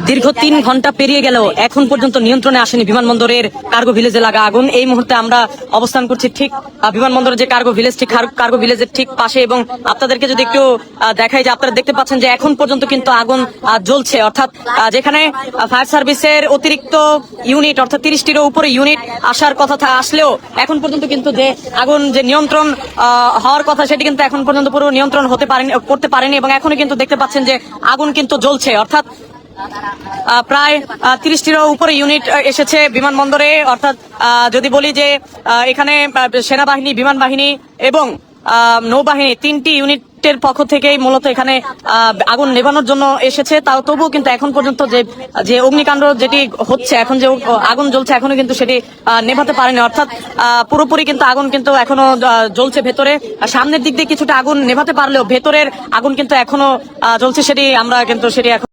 দীর্ঘ 3 ঘন্টা পেরিয়ে গেল, এখন পর্যন্ত নিয়ন্ত্রণে আসেনি বিমানবন্দরের কার্গো ভিলেজে লাগা আগুন। এই মুহূর্তে আমরা অবস্থান করছি ঠিক বিমানবন্দরের যে কার্গো ভিলেজ, ঠিক কার্গো ভিলেজের ঠিক পাশে। এবং আপনাদেরকে যদি একটু দেখাই, যে আপনারা দেখতে পাচ্ছেন যে এখন পর্যন্ত কিন্তু আগুন জ্বলছে। অর্থাৎ যেখানে ফায়ার সার্ভিসের অতিরিক্ত ইউনিট, অর্থাৎ 30টিরও উপরে ইউনিট আসার কথা আসলেও এখন পর্যন্ত কিন্তু যে আগুন যে নিয়ন্ত্রণ হওয়ার কথা, সেটি কিন্তু এখন পর্যন্ত পুরো নিয়ন্ত্রণ করতে পারেনি। এবং এখনো কিন্তু দেখতে পাচ্ছেন যে আগুন কিন্তু জ্বলছে। অর্থাৎ প্রায় 30টিরও উপরে ইউনিট এসেছে বিমানবন্দরে। অর্থাৎ যদি বলি যে এখানে সেনাবাহিনী, বিমান বাহিনী এবং নৌবাহিনী 3টি ইউনিটের পক্ষ থেকেই মূলত এখানে আগুন নেভানোর জন্য এসেছে। তাও তবুও কিন্তু এখন পর্যন্ত যে অগ্নিকাণ্ড যেটি হচ্ছে, এখন যে আগুন জ্বলছে, এখনো কিন্তু সেটি নেভাতে পারেনি। অর্থাৎ পুরোপুরি কিন্তু আগুন কিন্তু এখনো জ্বলছে ভেতরে। সামনের দিক দিয়ে কিছুটা আগুন নেভাতে পারলেও ভেতরের আগুন কিন্তু এখনো জ্বলছে, সেটি আমরা কিন্তু সেটি এখন